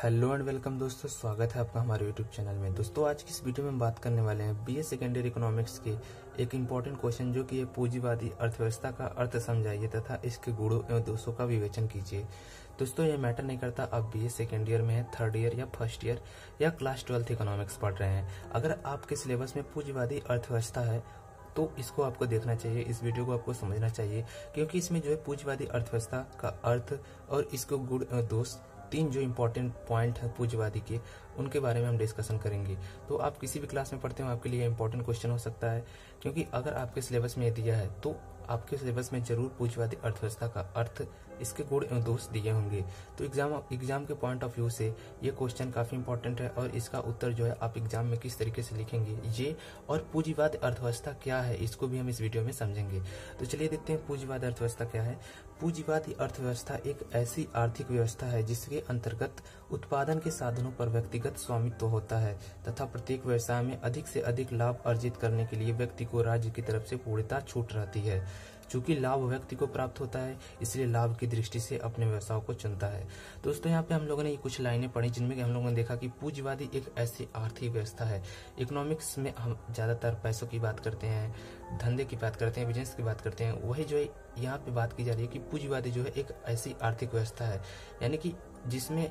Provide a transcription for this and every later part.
Hello and welcome दोस्तों, स्वागत है आपका हमारे यूट्यूब चैनल में। दोस्तों आज की इस वीडियो में हम बात करने वाले हैं बीए सेकेंडरी इकोनॉमिक्स के एक इम्पॉर्टेंट क्वेश्चन जो कि ये पूंजीवादी अर्थव्यवस्था का अर्थ समझाइए तथा इसके गुणों एवं दोषों का विवेचन कीजिए। दोस्तों ये मैटर नहीं करता आप बीए सेकेंड ईयर में है, थर्ड ईयर या फर्स्ट ईयर या क्लास 12th इकोनॉमिक्स पढ़ रहे हैं। अगर आपके सिलेबस में पूंजीवादी अर्थव्यवस्था है तो इसको आपको देखना चाहिए, इस वीडियो को आपको समझना चाहिए, क्योंकि इसमें जो है पूंजीवादी अर्थव्यवस्था का अर्थ और इसके गुण एवं दोष, तीन जो इम्पोर्टेंट पॉइंट है पूंजीवादी के, उनके बारे में हम डिस्कशन करेंगे। तो आप किसी भी क्लास में पढ़ते हो आपके लिए इम्पोर्टेंट क्वेश्चन हो सकता है, क्योंकि अगर आपके सिलेबस में दिया है तो आपके सिलेबस में जरूर पूंजीवादी अर्थव्यवस्था का अर्थ, इसके गुण एवं दोष दिए होंगे। तो एग्जाम के पॉइंट ऑफ व्यू से ये क्वेश्चन काफी इंपॉर्टेंट है और इसका उत्तर जो है आप एग्जाम में किस तरीके से लिखेंगे ये, और पूंजीवाद अर्थव्यवस्था क्या है इसको भी हम इस वीडियो में समझेंगे। तो चलिए देखते हैं पूंजीवाद अर्थव्यवस्था क्या है। पूंजीवादी अर्थव्यवस्था एक ऐसी आर्थिक व्यवस्था है जिसके अंतर्गत उत्पादन के साधनों पर व्यक्तिगत स्वामित्व होता है तथा प्रत्येक व्यवसाय में अधिक से अधिक लाभ अर्जित करने के लिए व्यक्ति को राज्य की तरफ से पूर्णतः छूट रहती है। चूंकि लाभ व्यक्ति को प्राप्त होता है इसलिए लाभ की दृष्टि से अपने व्यवसाय को चुनता है। दोस्तों यहाँ पे हम लोगों ने कुछ लाइनें पढ़ी जिनमें हम लोगों ने देखा कि पूंजीवादी एक ऐसी आर्थिक व्यवस्था है। इकोनॉमिक्स में हम ज्यादातर पैसों की बात करते हैं, धंधे की बात करते हैं, बिजनेस की बात करते हैं, वही जो है यहाँ पे बात की जा रही है कि पूंजीवादी जो है एक ऐसी आर्थिक व्यवस्था है, यानी कि जिसमें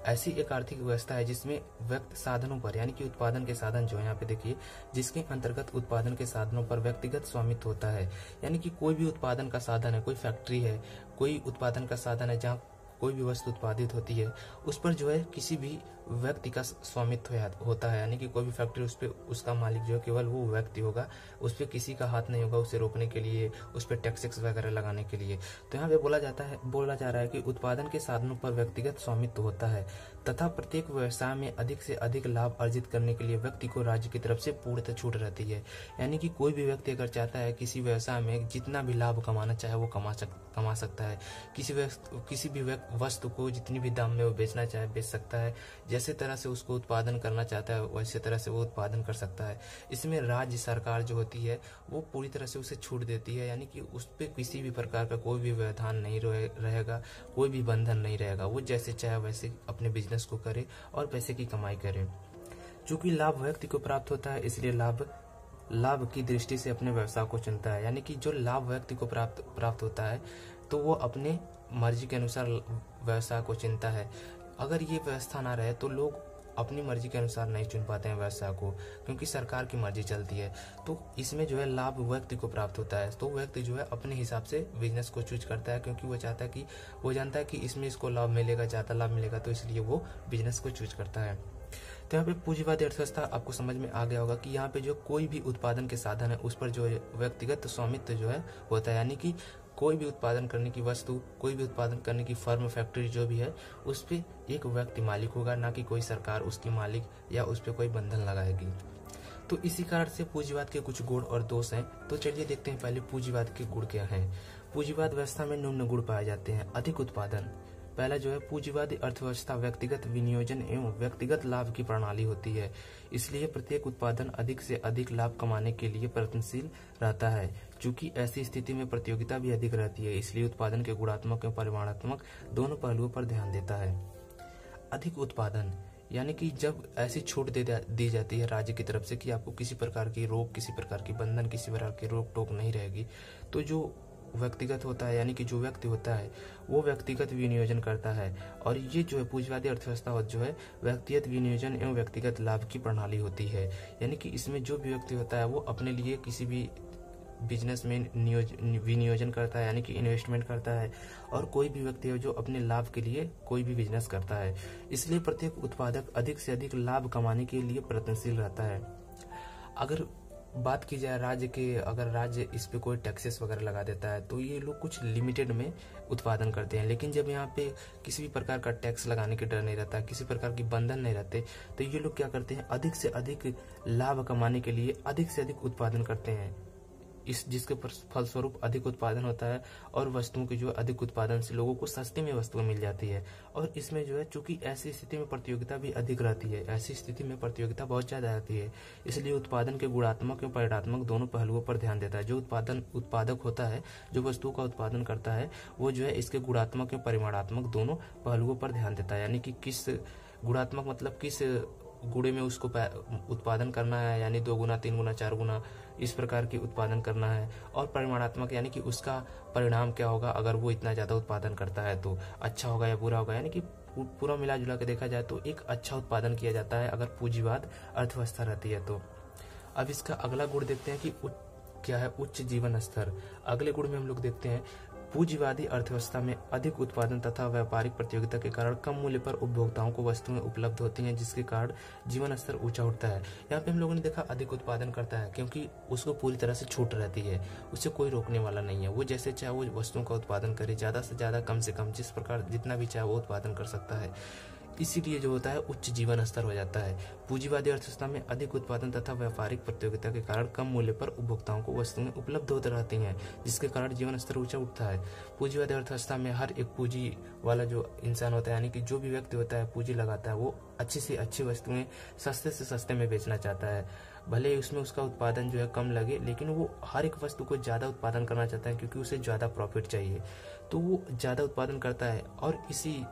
ऐसी एक आर्थिक व्यवस्था है जिसमें व्यक्ति साधनों पर, यानी कि उत्पादन के साधन जो है यहाँ पे देखिए, जिसके अंतर्गत उत्पादन के साधनों पर व्यक्तिगत स्वामित्व होता है। यानी कि कोई भी उत्पादन का साधन है, कोई फैक्ट्री है, कोई उत्पादन का साधन है जहाँ कोई भी वस्तु उत्पादित होती है उस पर जो है किसी भी व्यक्ति का स्वामित्व होता है। यानी कि कोई भी फैक्ट्री, उस पर उसका मालिक जो है केवल वो व्यक्ति होगा, उस पर किसी का हाथ नहीं होगा उसे रोकने के लिए, उस पर टैक्सेस वगैरह लगाने के लिए। तो यहाँ पे बोला जा रहा है कि उत्पादन के साधनों पर व्यक्तिगत स्वामित्व होता है तथा प्रत्येक व्यवसाय में अधिक से अधिक लाभ अर्जित करने के लिए व्यक्ति को राज्य की तरफ से पूर्णतः छूट रहती है। यानी कि कोई भी व्यक्ति अगर चाहता है किसी व्यवसाय में जितना भी लाभ कमाना चाहे वो कमा सकता है। किसी भी वस्तु को जितनी भी दाम में वो बेचना चाहे बेच सकता है, जैसे तरह से उसको उत्पादन करना चाहता है वैसे तरह से वो उत्पादन कर सकता है। इसमें राज्य सरकार जो होती है वो पूरी तरह से उसे छूट देती है, यानी कि उस पर किसी भी प्रकार का कोई भी व्यवधान नहीं रहेगा, कोई भी बंधन नहीं रहेगा, वो जैसे चाहे वैसे अपने बिजनेस को करे और पैसे की कमाई करे। चूंकि लाभ व्यक्ति को प्राप्त होता है इसलिए लाभ की दृष्टि से अपने व्यवसाय को चुनता है। यानी कि जो लाभ व्यक्ति को प्राप्त होता है तो वो अपने मर्जी के अनुसार व्यवसाय को चुनता है। अगर ये व्यवस्था ना रहे तो लोग अपनी मर्जी के अनुसार नहीं चुन पाते हैं व्यवसाय को, क्योंकि सरकार की मर्जी चलती है। तो इसमें जो है लाभ व्यक्ति को प्राप्त होता है तो व्यक्ति जो है अपने हिसाब से बिजनेस को चूज करता है, क्योंकि वो जानता है कि इसमें इसको लाभ मिलेगा, ज्यादा लाभ मिलेगा, तो इसलिए वो बिजनेस को चूज करता है। तो यहाँ पे पूंजीवादी अर्थव्यवस्था आपको समझ में आ गया होगा कि यहाँ पे जो कोई भी उत्पादन के साधन है उस पर जो व्यक्तिगत स्वामित्व जो है होता है। यानी कि कोई भी उत्पादन करने की वस्तु, कोई भी उत्पादन करने की फर्म, फैक्ट्री जो भी है उस पे एक व्यक्ति मालिक होगा, ना कि कोई सरकार उसकी मालिक या उस पे कोई बंधन लगाएगी। तो इसी कारण से पूंजीवाद के कुछ गुण और दोष हैं। तो चलिए देखते हैं पहले पूंजीवाद के गुण क्या हैं। पूंजीवाद व्यवस्था में निम्न गुण पाए जाते हैं। अधिक उत्पादन। पहला जो है पूंजीवादी अर्थव्यवस्था व्यक्तिगत विनियोजन एवं व्यक्तिगत लाभ की प्रणाली होती है, इसलिए प्रत्येक उत्पादन अधिक से अधिक लाभ कमाने के लिए प्रयत्नशील रहता है। चूंकि ऐसी स्थिति में प्रतियोगिता भी अधिक रहती है इसलिए उत्पादन के गुणात्मक एवं परिमाणात्मक दोनों पहलुओं पर ध्यान देता है। अधिक उत्पादन यानी कि जब ऐसी छूट दी जाती है राज्य की तरफ से कि आपको किसी प्रकार की रोक, किसी प्रकार की बंधन, किसी प्रकार की रोक टोक नहीं रहेगी, तो जो व्यक्तिगत होता है, यानी कि जो व्यक्ति होता है वो व्यक्तिगत विनियोजन करता है। और ये जो है पूंजीवादी अर्थव्यवस्था जो है व्यक्तिगत विनियोजन एवं व्यक्तिगत लाभ की प्रणाली होती है। यानी कि इसमें जो भी व्यक्ति होता है वो अपने लिए किसी भी बिजनेस में विनियोजन करता है, यानी कि इन्वेस्टमेंट करता है, और कोई भी व्यक्ति है जो अपने लाभ के लिए कोई भी बिजनेस करता है। इसलिए प्रत्येक उत्पादक अधिक से अधिक लाभ कमाने के लिए प्रयत्नशील रहता है। अगर बात की जाए राज्य के, अगर राज्य इस पे कोई टैक्सेस वगैरह लगा देता है तो ये लोग कुछ लिमिटेड में उत्पादन करते हैं, लेकिन जब यहाँ पे किसी भी प्रकार का टैक्स लगाने के डर नहीं रहता, किसी प्रकार की बंधन नहीं रहते, तो ये लोग क्या करते हैं, अधिक से अधिक लाभ कमाने के लिए अधिक से अधिक उत्पादन करते हैं। जिसके फलस्वरूप अधिक उत्पादन होता है और वस्तुओं के जो अधिक उत्पादन से लोगों को सस्ते में वस्तुएं मिल जाती है। और इसमें जो है चूंकि ऐसी स्थिति में प्रतियोगिता भी अधिक रहती है, ऐसी स्थिति में प्रतियोगिता बहुत ज्यादा रहती है, इसलिए उत्पादन के गुणात्मक एवं परिणात्मक दोनों पहलुओं पर ध्यान देता है। जो उत्पादक होता है, जो वस्तुओं का उत्पादन करता है, वो जो है इसके गुणात्मक एवं परिमाणात्मक दोनों पहलुओं पर ध्यान देता है। यानी कि किस गुणात्मक मतलब किस गुणे में उसको उत्पादन करना है, यानी 2 गुना 3 गुना 4 गुना इस प्रकार की उत्पादन करना है। और परिमाणात्मक यानी कि उसका परिणाम क्या होगा, अगर वो इतना ज्यादा उत्पादन करता है तो अच्छा होगा या बुरा होगा। यानी कि पूरा मिला जुला के देखा जाए तो एक अच्छा उत्पादन किया जाता है अगर पूंजीवाद अर्थव्यवस्था रहती है तो। अब इसका अगला गुण देखते हैं कि क्या है उच्च जीवन स्तर। अगले गुण में हम लोग देखते हैं पूंजीवादी अर्थव्यवस्था में अधिक उत्पादन तथा व्यापारिक प्रतियोगिता के कारण कम मूल्य पर उपभोक्ताओं को वस्तुएं उपलब्ध होती हैं, जिसके कारण जीवन स्तर ऊंचा उठता है। यहाँ पे हम लोगों ने देखा अधिक उत्पादन करता है क्योंकि उसको पूरी तरह से छूट रहती है, उसे कोई रोकने वाला नहीं है। वो जैसे चाहे वो वस्तुओं का उत्पादन करे, ज्यादा से ज्यादा कम से कम, जिस प्रकार जितना भी चाहे वो उत्पादन कर सकता है। इसीलिए जो होता है उच्च जीवन स्तर हो जाता है। पूंजीवादी अर्थव्यवस्था में अधिक उत्पादन तथा व्यापारिक प्रतियोगिता के कारण कम मूल्य पर उपभोक्ताओं को वस्तुएं उपलब्ध होती रहती हैं, जिसके कारण जीवन स्तर ऊंचा उठता है। पूंजीवादी अर्थव्यवस्था में हर एक पूंजी वाला जो इंसान होता है, यानी कि जो भी व्यक्ति होता है पूंजी लगाता है, वो अच्छी से अच्छी वस्तुएं सस्ते से सस्ते में बेचना चाहता है। भले ही उसमें उसका उत्पादन जो है कम लगे, लेकिन वो हर एक वस्तु को ज्यादा उत्पादन करना चाहता है क्योंकि उसे ज्यादा प्रॉफिट चाहिए, तो वो ज्यादा उत्पादन करता है। और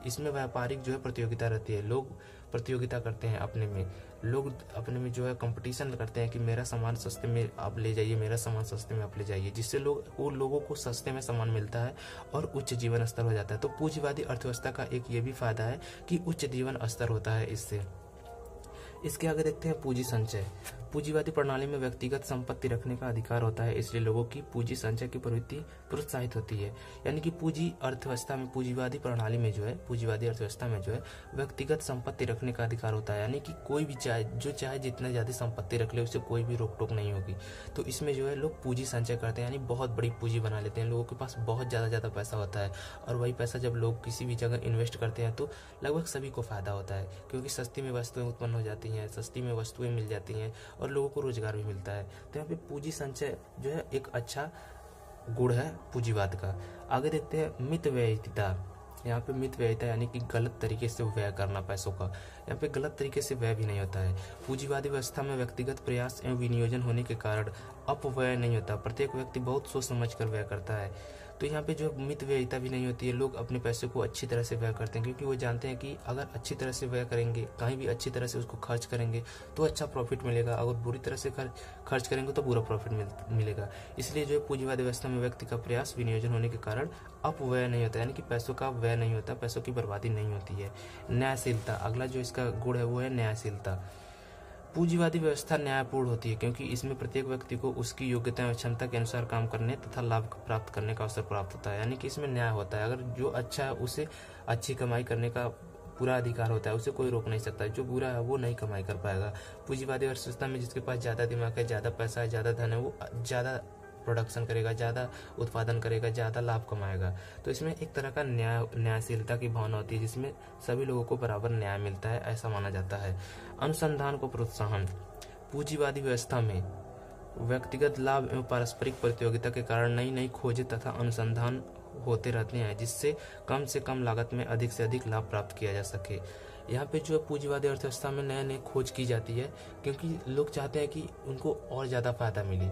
इसमें व्यापारिक जो है प्रतियोगिता रहती है, लोग प्रतियोगिता करते हैं अपने में, लोग अपने में जो है कंपटीशन करते हैं कि मेरा सामान सस्ते में आप ले जाइए, मेरा सामान सस्ते में आप ले जाइए, जिससे लोगों को सस्ते में सामान मिलता है और उच्च जीवन स्तर हो जाता है। तो पूंजीवादी अर्थव्यवस्था का एक ये भी फायदा है कि उच्च जीवन स्तर होता है इससे। इसके आगे देखते हैं पूंजी संचय। पूंजीवादी प्रणाली में व्यक्तिगत संपत्ति रखने का अधिकार होता है, इसलिए लोगों की पूंजी संचय की प्रवृत्ति प्रोत्साहित होती है। यानी कि पूंजी अर्थव्यवस्था में, पूंजीवादी प्रणाली में जो है, पूंजीवादी अर्थव्यवस्था में जो है व्यक्तिगत संपत्ति रखने का अधिकार होता है। यानी कि कोई भी चाहे जितना ज्यादा संपत्ति रख ले, उसे कोई भी रोक टोक नहीं होगी। तो इसमें जो है लोग पूंजी संचय करते हैं, यानी बहुत बड़ी पूंजी बना लेते हैं। लोगों के पास बहुत ज्यादा पैसा होता है और वही पैसा जब लोग किसी भी जगह इन्वेस्ट करते हैं तो लगभग सभी को फायदा होता है, क्योंकि सस्ती में वस्तुएं उत्पन्न हो जाती हैं, सस्ती में वस्तुएं मिल जाती हैं और लोगों को रोजगार भी मिलता है। तो यहाँ पे पूंजी संचय जो है एक अच्छा गुण है पूंजीवाद का। आगे देखते हैं मितव्ययिता। यहाँ पे मितव्ययिता यानी कि गलत तरीके से व्यय करना पैसों का। यहाँ पे गलत तरीके से व्यय भी नहीं होता है। पूंजीवादी व्यवस्था में व्यक्तिगत प्रयास एवं विनियोजन होने के कारण अपव्यय नहीं होता, प्रत्येक व्यक्ति बहुत सोच समझ कर व्यय करता है। तो यहाँ पे जो मितव्ययिता भी नहीं होती है, लोग अपने पैसे को अच्छी तरह से व्यय करते हैं क्योंकि वो जानते हैं कि अगर अच्छी तरह से व्यय करेंगे, कहीं भी अच्छी तरह से उसको खर्च करेंगे तो अच्छा प्रॉफिट मिलेगा, अगर बुरी तरह से खर्च करेंगे तो बुरा प्रॉफिट मिलेगा। इसलिए जो है पूंजीवादी व्यवस्था में व्यक्ति का प्रयास विनियोजन होने के कारण अपव्यय नहीं होता, यानी कि पैसों का व्यय नहीं होता, पैसों की बर्बादी नहीं होती है। न्यायशीलता, अगला जो इसका गुण है वो है न्यायशीलता। पूंजीवादी व्यवस्था न्यायपूर्ण होती है क्योंकि इसमें प्रत्येक व्यक्ति को उसकी योग्यता एवं क्षमता के अनुसार काम करने तथा लाभ प्राप्त करने का अवसर प्राप्त होता है। यानी कि इसमें न्याय होता है, अगर जो अच्छा है उसे अच्छी कमाई करने का पूरा अधिकार होता है, उसे कोई रोक नहीं सकता। जो बुरा है वो नहीं कमाई कर पाएगा। पूंजीवादी अर्थव्यवस्था में जिसके पास ज्यादा दिमाग है, ज्यादा पैसा है, ज्यादा धन है, वो ज्यादा प्रोडक्शन करेगा, ज्यादा उत्पादन करेगा, ज्यादा लाभ कमाएगा। तो इसमें एक तरह का न्यायशीलता की भावना होती है जिसमें सभी लोगों को बराबर न्याय मिलता है, ऐसा माना जाता है। अनुसंधान को प्रोत्साहन। पूंजीवादी व्यवस्था में व्यक्तिगत लाभ एवं पारस्परिक प्रतियोगिता के कारण नई नई खोजें तथा अनुसंधान होते रहते हैं, जिससे कम से कम लागत में अधिक से अधिक लाभ प्राप्त किया जा सके। यहाँ पे जो है पूंजीवादी अर्थव्यवस्था में नए नए खोज की जाती है क्योंकि लोग चाहते हैं कि उनको और ज्यादा फायदा मिले।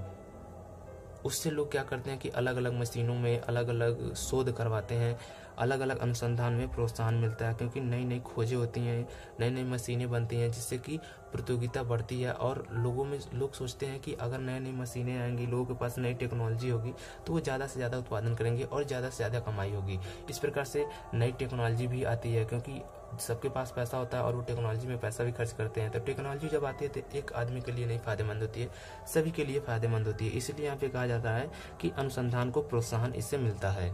उससे लोग क्या करते हैं कि अलग अलग मशीनों में अलग अलग शोध करवाते हैं, अलग अलग अनुसंधान में प्रोत्साहन मिलता है क्योंकि नई नई खोजें होती हैं, नई नई मशीनें बनती हैं, जिससे कि प्रतियोगिता बढ़ती है और लोग सोचते हैं कि अगर नई नई मशीनें आएंगी, लोगों के पास नई टेक्नोलॉजी होगी तो वो ज़्यादा से ज़्यादा उत्पादन करेंगे और ज़्यादा से ज़्यादा कमाई होगी। इस प्रकार से नई टेक्नोलॉजी भी आती है क्योंकि सबके पास पैसा होता है और वो टेक्नोलॉजी में पैसा भी खर्च करते हैं। तो टेक्नोलॉजी जब आती है तो एक आदमी के लिए नहीं फायदेमंद होती है, सभी के लिए फायदेमंद होती है। इसलिए यहाँ पे कहा जाता है कि अनुसंधान को प्रोत्साहन इससे मिलता है।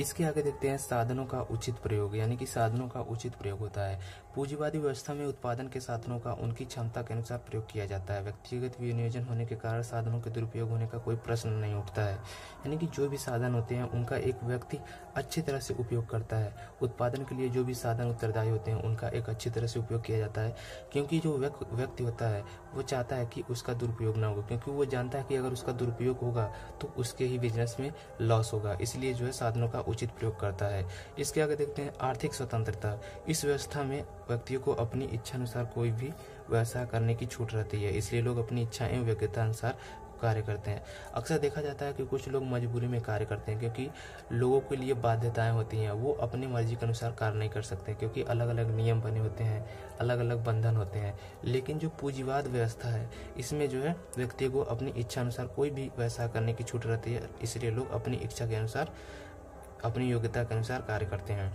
इसके आगे देखते हैं साधनों का उचित प्रयोग, यानी कि साधनों का उचित प्रयोग होता है। पूंजीवादी व्यवस्था में उत्पादन के साधनों का उनकी क्षमता के अनुसार प्रयोग किया जाता है। व्यक्तिगत विनियोजन होने के कारण साधनों के दुरुपयोग होने का कोई प्रश्न नहीं उठता है। यानी कि जो भी साधन होते हैं उनका एक व्यक्ति अच्छी तरह से उपयोग करता है। उत्पादन के लिए जो भी साधन उत्तरदायी होते हैं उनका एक अच्छी तरह से उपयोग किया जाता है, क्योंकि जो व्यक्ति होता है वो चाहता है कि उसका दुरुपयोग ना हो, क्योंकि वो जानता है कि अगर उसका दुरुपयोग होगा तो उसके ही बिजनेस में लॉस होगा। इसलिए जो है साधनों का उचित प्रयोग करता है। इसके आगे देखते हैं आर्थिक स्वतंत्रता। इस व्यवस्था में व्यक्तियों को अपनी इच्छा अनुसार कोई भी व्यवसाय करने की छूट रहती है, इसलिए लोग अपनी इच्छा एवं योग्यता अनुसार कार्य करते हैं। अक्सर देखा जाता है कि कुछ लोग मजबूरी में कार्य करते हैं, क्योंकि लोगों के लिए बाध्यताएं होती हैं, वो अपनी मर्जी के अनुसार कार्य नहीं कर सकते, क्योंकि अलग अलग नियम बने होते हैं, अलग अलग बंधन होते हैं। लेकिन जो पूंजीवाद व्यवस्था है इसमें जो है व्यक्ति को अपनी इच्छा अनुसार कोई भी व्यवसाय करने की छूट रहती है, इसलिए लोग अपनी इच्छा के अनुसार, अपनी योग्यता के अनुसार कार्य करते हैं।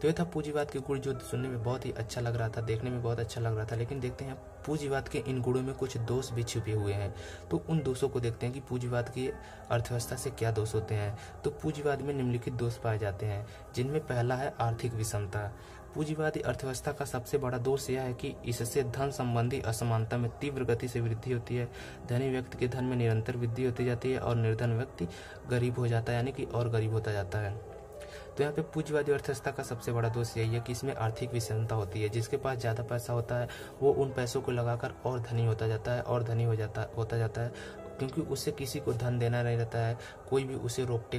तो ये था पूंजीवाद के गुण, जो सुनने में बहुत ही अच्छा लग रहा था, देखने में बहुत अच्छा लग रहा था। लेकिन देखते हैं पूंजीवाद के इन गुणों में कुछ दोष भी छुपे हुए हैं। तो उन दोषों को देखते हैं कि पूंजीवाद की अर्थव्यवस्था से क्या दोष होते हैं। तो पूंजीवाद में निम्नलिखित दोष पाए जाते हैं, जिनमें पहला है आर्थिक विषमता। पूंजीवादी अर्थव्यवस्था का सबसे बड़ा दोष यह है कि इससे धन संबंधी असमानता में तीव्र गति से वृद्धि होती है। धनी व्यक्ति के धन में निरंतर वृद्धि होती जाती है और निर्धन व्यक्ति गरीब हो जाता है, यानी कि और गरीब होता जाता है। तो यहाँ पे पूंजीवादी अर्थव्यवस्था का सबसे बड़ा दोष यही है कि इसमें आर्थिक विषमता होती है। जिसके पास ज़्यादा पैसा होता है वो उन पैसों को लगाकर और धनी होता जाता है और धनी होता जाता है, क्योंकि उससे किसी को धन देना नहीं रहता है, कोई भी उसे रोक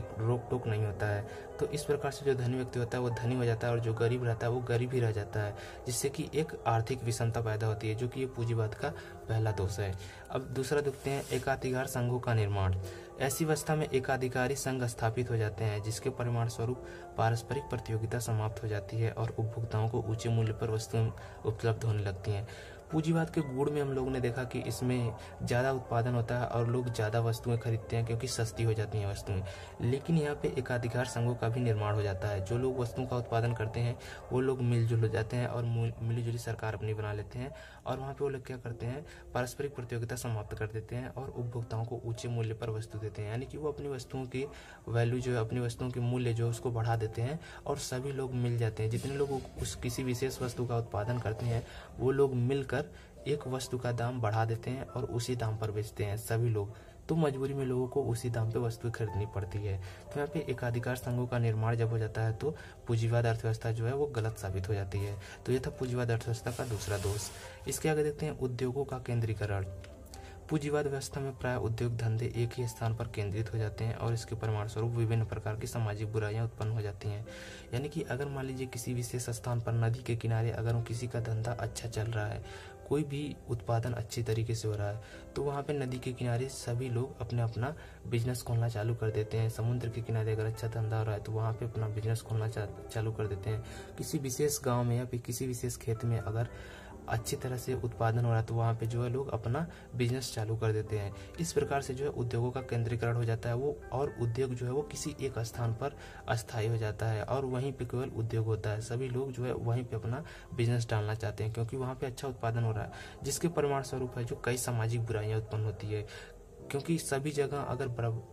टोक नहीं होता है। तो इस प्रकार से जो धनी व्यक्ति होता है वो धनी हो जाता है और जो गरीब रहता है वो गरीब ही रह जाता है, जिससे कि एक आर्थिक विषमता पैदा होती है, जो कि ये पूंजीवाद का पहला दोष है। अब दूसरा देखते हैं एकाधिकार संघों का निर्माण। ऐसी व्यवस्था में एकाधिकारी संघ स्थापित हो जाते हैं, जिसके परिणाम स्वरूप पारस्परिक प्रतियोगिता समाप्त हो जाती है और उपभोक्ताओं को ऊंचे मूल्य पर वस्तुएं उपलब्ध होने लगती हैं। पूंजीवाद के गुण में हम लोगों ने देखा कि इसमें ज़्यादा उत्पादन होता है और लोग ज़्यादा वस्तुएं खरीदते हैं, क्योंकि सस्ती हो जाती हैं वस्तुएं। लेकिन यहाँ पे एकाधिकार संघों का भी निर्माण हो जाता है। जो लोग वस्तुओं का उत्पादन करते हैं वो लोग मिलजुल हो जाते हैं और मिलीजुली सरकार अपनी बना लेते हैं, और वहाँ पे वो लोग क्या करते हैं, पारस्परिक प्रतियोगिता समाप्त कर देते हैं और उपभोक्ताओं को ऊंचे मूल्य पर वस्तु देते हैं। यानी कि वो अपनी वस्तुओं की वैल्यू जो है, अपनी वस्तुओं के मूल्य जो उसको बढ़ा देते हैं और सभी लोग मिल जाते हैं। जितने लोग उस किसी विशेष वस्तु का उत्पादन करते हैं वो लोग मिलकर एक वस्तु का दाम बढ़ा देते हैं और उसी दाम पर बेचते हैं सभी लोग। तो मजबूरी में लोगों को उसी दाम पे वस्तुएं खरीदनी पड़ती है। तो यहाँ पे एकाधिकार संघों का निर्माण जब हो जाता है तो पूंजीवाद अर्थव्यवस्था जो है वो गलत साबित हो जाती है। तो ये था पूंजीवाद अर्थव्यवस्था का दूसरा दोष। इसके आगे देखते हैं उद्योगों का केंद्रीकरण। पूंजीवाद व्यवस्था में प्राय उद्योग धंधे एक ही स्थान पर केंद्रित हो जाते हैं और इसके परिणाम स्वरूप विभिन्न प्रकार की सामाजिक बुराइयां उत्पन्न हो जाती हैं। यानी कि अगर मान लीजिए किसी विशेष स्थान पर नदी के किनारे अगर किसी का धंधा अच्छा चल रहा है, कोई भी उत्पादन अच्छी तरीके से हो रहा है, तो वहाँ पे नदी के किनारे सभी लोग अपना बिजनेस खोलना चालू कर देते हैं। समुद्र के किनारे अगर अच्छा धंधा हो रहा है तो वहाँ पे अपना बिजनेस खोलना चालू कर देते हैं। किसी विशेष गांव में या फिर किसी विशेष खेत में अगर अच्छी तरह से उत्पादन हो रहा है तो वहाँ पे जो है लोग अपना बिजनेस चालू कर देते हैं। इस प्रकार से जो है उद्योगों का केंद्रीकरण हो जाता है वो, और उद्योग जो है वो किसी एक स्थान पर अस्थायी हो जाता है और वहीं पे केवल उद्योग होता है। सभी लोग जो है वहीं पे अपना बिजनेस डालना चाहते हैं, क्योंकि वहाँ पे अच्छा उत्पादन हो रहा है, जिसके परिणाम स्वरूप है जो कई सामाजिक बुराइयां उत्पन्न होती है। क्योंकि सभी जगह अगर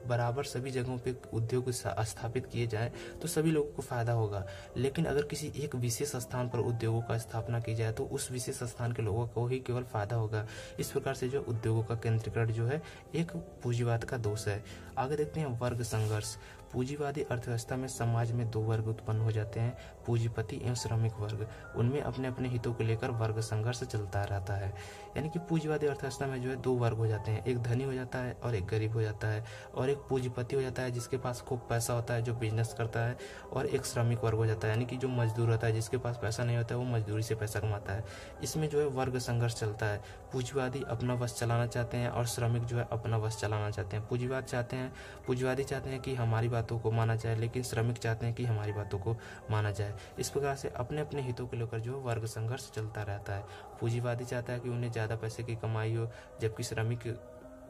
बराबर सभी जगहों पे उद्योग स्थापित किए जाएं तो सभी लोगों को फायदा होगा। लेकिन अगर किसी एक विशेष स्थान पर उद्योगों का स्थापना की जाए तो उस विशेष स्थान के लोगों को ही केवल फायदा होगा। इस प्रकार से जो उद्योगों का केंद्रीकरण जो है एक पूंजीवाद का दोष है। आगे देखते हैं वर्ग संघर्ष। पूंजीवादी अर्थव्यवस्था में समाज में दो वर्ग उत्पन्न हो जाते हैं, पूंजीपति एवं श्रमिक वर्ग। उनमें अपने अपने हितों को लेकर वर्ग संघर्ष चलता रहता है। यानी कि पूंजीवादी अर्थव्यवस्था में जो है दो वर्ग हो जाते हैं, एक धनी हो जाता है और एक गरीब हो जाता है, और एक पूंजीपति हो जाता है जिसके पास खूब पैसा होता है जो बिजनेस करता है, और एक श्रमिक वर्ग हो जाता है यानी कि जो मजदूर होता है जिसके पास पैसा नहीं होता है वो मजदूरी से पैसा कमाता है। इसमें जो है वर्ग संघर्ष चलता है। पूंजीवादी अपना वश चलाना चाहते हैं और श्रमिक जो है अपना वश चलाना चाहते हैं। पूंजीवादी चाहते हैं कि हमारी बातों को माना जाए, लेकिन श्रमिक चाहते हैं कि हमारी बातों को माना जाए। इस प्रकार से अपने अपने हितों को लेकर जो वर्ग संघर्ष चलता रहता है। पूंजीवादी चाहता है कि उन्हें ज़्यादा पैसे की कमाई हो, जबकि श्रमिक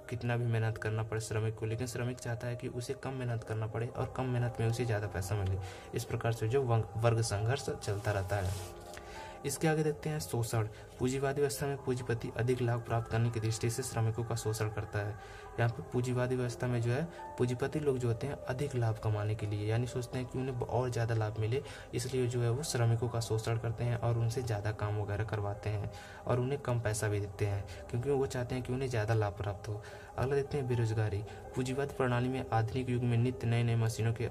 कितना भी मेहनत करना पड़े श्रमिक को, लेकिन श्रमिक चाहता है कि उसे कम मेहनत करना पड़े और कम मेहनत में उसे ज़्यादा पैसा मिले। इस प्रकार से जो वर्ग संघर्ष चलता रहता है। इसके आगे देखते हैं शोषण। पूंजीवादी व्यवस्था में पूंजीपति अधिक लाभ प्राप्त करने की दृष्टि से श्रमिकों का शोषण करता है। यहाँ पे पूंजीवादी व्यवस्था में जो है पूंजीपति लोग जो होते हैं अधिक लाभ कमाने के लिए यानी सोचते हैं कि उन्हें और ज़्यादा लाभ मिले, इसलिए जो है वो श्रमिकों का शोषण करते हैं और उनसे ज़्यादा काम वगैरह करवाते हैं और उन्हें कम पैसा भी देते हैं क्योंकि वो चाहते हैं कि उन्हें ज़्यादा लाभ प्राप्त हो। अगला देखते हैं बेरोजगारी। पूंजीवादी प्रणाली में आधुनिक युग में नित्य नए नए मशीनों के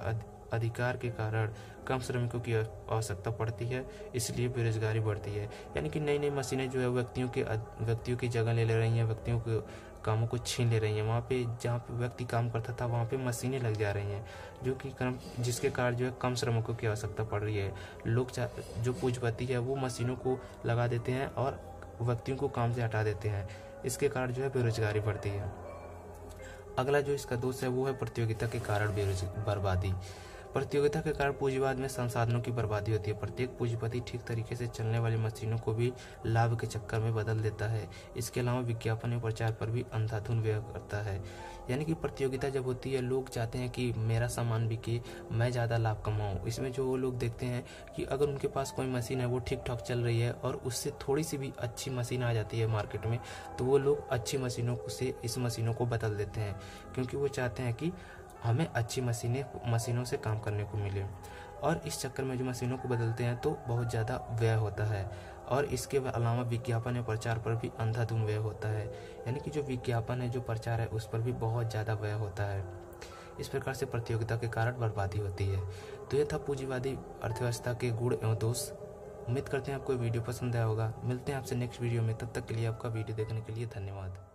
अधिकार के कारण कम श्रमिकों की आवश्यकता पड़ती है, इसलिए बेरोजगारी बढ़ती है। यानी कि नई नई मशीनें जो है व्यक्तियों की जगह ले रही हैं, व्यक्तियों के कामों को छीन ले रही हैं। वहाँ पे जहाँ पे व्यक्ति काम करता था वहाँ पे मशीनें लग जा रही हैं जिसके कारण जो है कम श्रमिकों की आवश्यकता पड़ रही है। लोग जो पूंजीपति है वो मशीनों को लगा देते हैं और व्यक्तियों को काम से हटा देते हैं, इसके कारण जो है बेरोजगारी बढ़ती है। अगला जो इसका दोष है वो है प्रतियोगिता के कारण बर्बादी। प्रतियोगिता के कारण पूंजीवाद में संसाधनों की बर्बादी होती है। प्रत्येक पूंजीपति ठीक तरीके से चलने वाली मशीनों को भी लाभ के चक्कर में बदल देता है। इसके अलावा विज्ञापन और प्रचार पर भी अंधाधुंध व्यय करता है। यानी कि प्रतियोगिता जब होती है, लोग चाहते हैं कि मेरा सामान बिके, मैं ज़्यादा लाभ कमाऊँ। इसमें जो लोग देखते हैं कि अगर उनके पास कोई मशीन है वो ठीक ठाक चल रही है और उससे थोड़ी सी भी अच्छी मशीन आ जाती है मार्केट में, तो वो लोग अच्छी मशीनों से इस मशीनों को बदल देते हैं क्योंकि वो चाहते हैं कि हमें अच्छी मशीनों से काम करने को मिले। और इस चक्कर में जो मशीनों को बदलते हैं तो बहुत ज़्यादा व्यय होता है और इसके अलावा विज्ञापन या प्रचार पर भी अंधाधुंध व्यय होता है। यानी कि जो विज्ञापन है, जो प्रचार है, उस पर भी बहुत ज़्यादा व्यय होता है। इस प्रकार से प्रतियोगिता के कारण बर्बादी होती है। तो ये था पूंजीवादी अर्थव्यवस्था के गुण एवं दोष। उम्मीद करते हैं आपको वीडियो पसंद आया होगा। मिलते हैं आपसे नेक्स्ट वीडियो में, तब तक के लिए आपका वीडियो देखने के लिए धन्यवाद।